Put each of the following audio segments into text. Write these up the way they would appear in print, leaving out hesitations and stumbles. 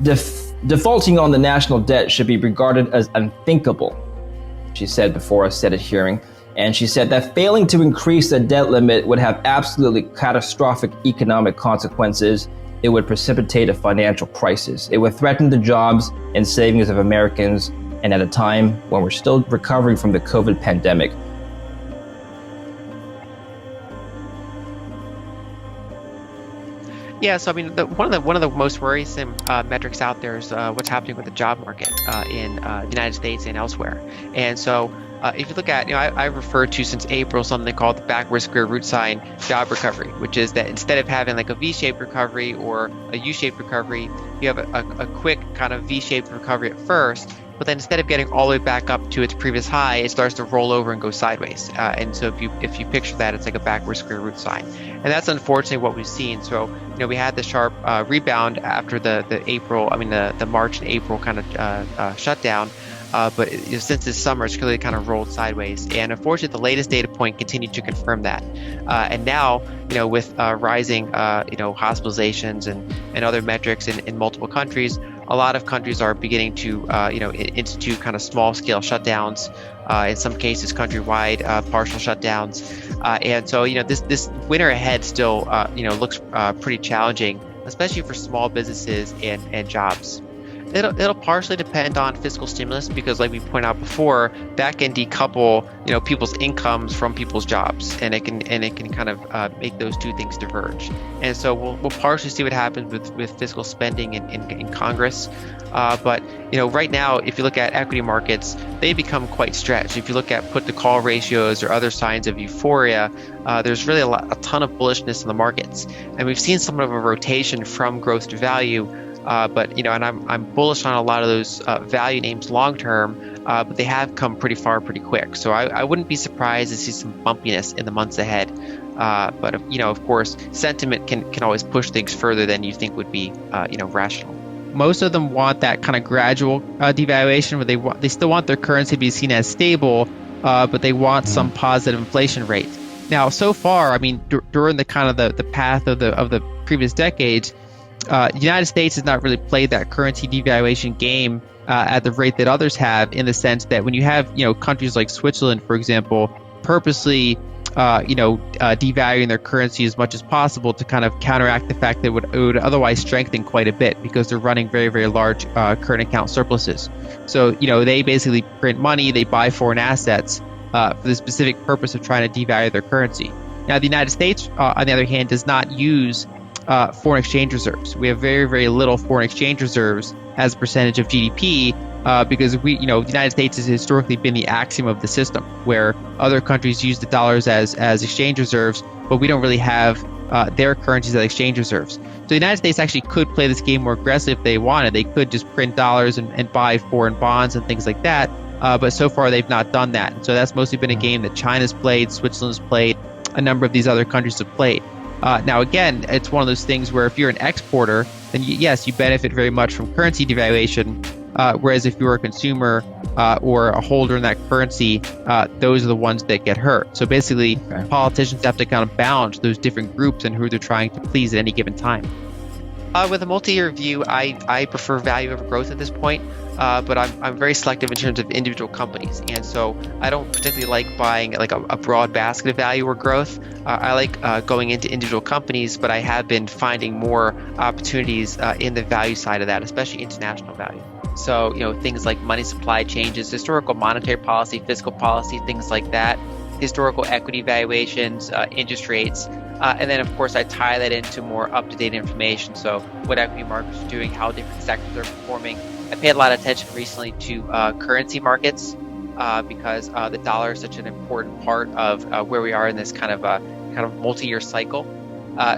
Defaulting on the national debt should be regarded as unthinkable, she said before a Senate hearing. And she said that failing to increase the debt limit would have absolutely catastrophic economic consequences. It would precipitate a financial crisis. It would threaten the jobs and savings of Americans, and at a time when we're still recovering from the COVID pandemic. Yeah, so I mean, one of the most worrisome metrics out there is what's happening with the job market in the United States and elsewhere. And so, if you look at, I referred to since April something called the backward square root sign job recovery, which is that instead of having like a V-shaped recovery or a U-shaped recovery, you have a quick kind of V-shaped recovery at first. But then instead of getting all the way back up to its previous high, it starts to roll over and go sideways. And so if you picture that, it's like a backward square root sign. And that's unfortunately what we've seen. So, we had the sharp rebound after the March and April kind of shutdown. But since this summer, it's really kind of rolled sideways. And unfortunately, the latest data point continued to confirm that. And now, with rising, hospitalizations and other metrics in multiple countries, a lot of countries are beginning to, institute kind of small-scale shutdowns. In some cases, countrywide partial shutdowns. And so, this winter ahead still, looks pretty challenging, especially for small businesses and jobs. It'll partially depend on fiscal stimulus because, like we pointed out before, that can decouple people's incomes from people's jobs, and it can kind of make those two things diverge. And so we'll partially see what happens with fiscal spending in Congress. But right now, if you look at equity markets, they become quite stretched. If you look at put to call ratios or other signs of euphoria, there's really a ton of bullishness in the markets, and we've seen somewhat of a rotation from growth to value. But and I'm bullish on a lot of those value names long term, but they have come pretty far pretty quick. So I wouldn't be surprised to see some bumpiness in the months ahead. But of course, sentiment can always push things further than you think would be rational. Most of them want that kind of gradual devaluation, where they still want their currency to be seen as stable, but they want some positive inflation rate. Now, so far, I mean, during the kind of the path of the previous decades, the United States has not really played that currency devaluation game at the rate that others have, in the sense that when you have countries like Switzerland, for example, purposely devaluing their currency as much as possible to kind of counteract the fact that it would otherwise strengthen quite a bit because they're running very, very large current account surpluses. So they basically print money, they buy foreign assets for the specific purpose of trying to devalue their currency. Now, the United States, on the other hand, does not use foreign exchange reserves. We have very, very little foreign exchange reserves as a percentage of GDP because the United States has historically been the axiom of the system, where other countries use the dollars as exchange reserves, but we don't really have their currencies as exchange reserves. So the United States actually could play this game more aggressive if they wanted. They could just print dollars and buy foreign bonds and things like that, but so far they've not done that. And so that's mostly been a game that China's played, Switzerland's played, a number of these other countries have played. Now, again, it's one of those things where if you're an exporter, then yes, you benefit very much from currency devaluation. Whereas if you're a consumer or a holder in that currency, those are the ones that get hurt. So basically, politicians have to kind of balance those different groups and who they're trying to please at any given time. With a multi-year view, I prefer value over growth at this point, but I'm very selective in terms of individual companies, and so I don't particularly like buying like a broad basket of value or growth. I like going into individual companies, but I have been finding more opportunities in the value side of that, especially international value. So things like money supply changes, historical monetary policy, fiscal policy, things like that, historical equity valuations, interest rates. And then, of course, I tie that into more up-to-date information. So what equity markets are doing, how different sectors are performing. I paid a lot of attention recently to currency markets because the dollar is such an important part of where we are in this kind of multi-year cycle.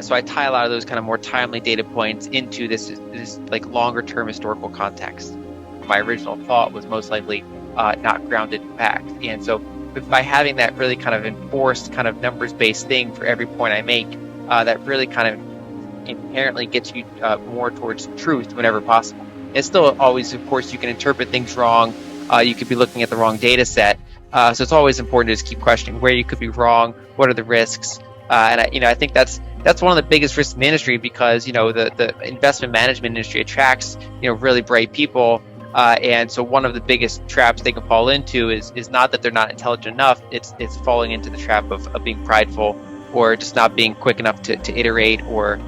So I tie a lot of those kind of more timely data points into this like longer-term historical context. My original thought was most likely not grounded in fact. And so by having that really kind of enforced kind of numbers-based thing for every point I make, that really kind of inherently gets you more towards truth whenever possible. It's still always, of course, you can interpret things wrong. You could be looking at the wrong data set. So it's always important to just keep questioning where you could be wrong, what are the risks, I think that's one of the biggest risks in the industry, because the investment management industry attracts really bright people, and so one of the biggest traps they can fall into is not that they're not intelligent enough. It's falling into the trap of being prideful, or just not being quick enough to iterate, or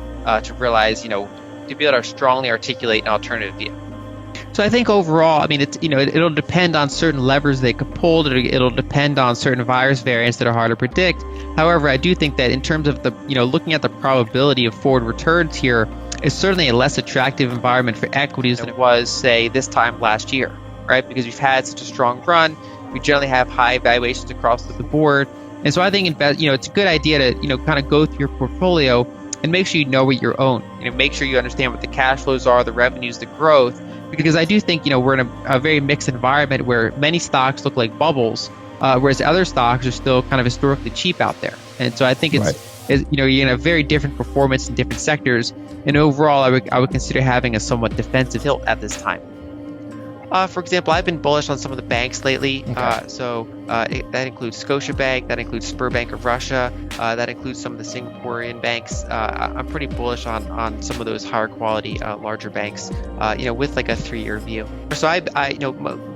to realize to be able to strongly articulate an alternative view. So I think overall, I mean, it's it'll depend on certain levers they could pull. It'll depend on certain virus variants that are hard to predict. However, I do think that in terms of the looking at the probability of forward returns here, it's certainly a less attractive environment for equities than it was, say, this time last year, right? Because we've had such a strong run. We generally have high valuations across the board, and so I think it's a good idea to kind of go through your portfolio and make sure you know what you own. Make sure you understand what the cash flows are, the revenues, the growth. Because I do think we're in a very mixed environment where many stocks look like bubbles, whereas other stocks are still kind of historically cheap out there. And so I think you're in a very different performance in different sectors. And overall, I would consider having a somewhat defensive tilt at this time. For example, I've been bullish on some of the banks lately. Okay. That includes Scotiabank, that includes Sberbank of Russia, that includes some of the Singaporean banks. I'm pretty bullish on some of those higher quality, larger banks, with like a 3-year view. So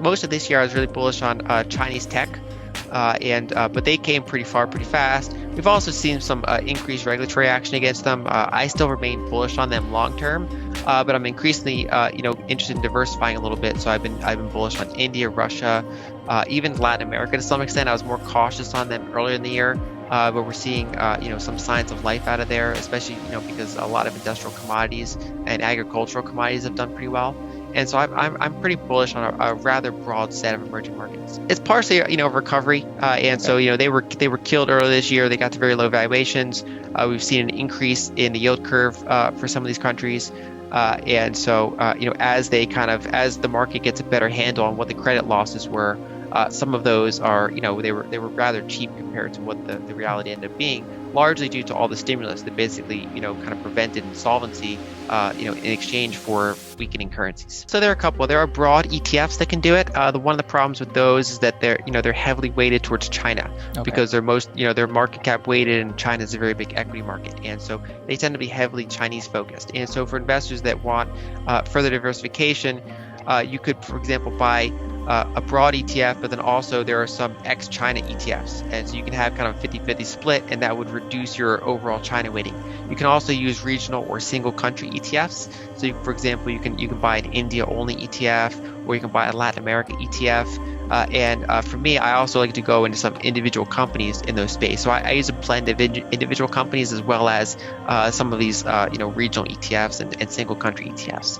most of this year I was really bullish on Chinese tech. But they came pretty far pretty fast. We've also seen some increased regulatory action against them. I still remain bullish on them long term, but I'm increasingly interested in diversifying a little bit. So I've been bullish on India, Russia, even Latin America to some extent. I was more cautious on them earlier in the year, but we're seeing some signs of life out of there, especially because a lot of industrial commodities and agricultural commodities have done pretty well. And so I'm pretty bullish on a rather broad set of emerging markets. It's partially recovery, and so they were killed earlier this year. They got to very low valuations. We've seen an increase in the yield curve for some of these countries, and so as the market gets a better handle on what the credit losses were, some of those are they were rather cheap compared to what the reality ended up being, largely due to all the stimulus that basically kind of prevented insolvency in exchange for weakening currencies. So there are broad ETFs that can do it. One of the problems with those is that they're heavily weighted towards China, because they're market cap weighted, and China is a very big equity market, and so they tend to be heavily Chinese focused. And so for investors that want further diversification, you could, for example, buy a broad ETF, but then also there are some ex-China ETFs, and so you can have kind of a 50-50 split, and that would reduce your overall China weighting. You can also use regional or single country ETFs. So for example, you can buy an India only ETF, or you can buy a Latin America ETF. And for me, I also like to go into some individual companies in those space. So I use a blend of individual companies as well as some of these regional ETFs and single country ETFs.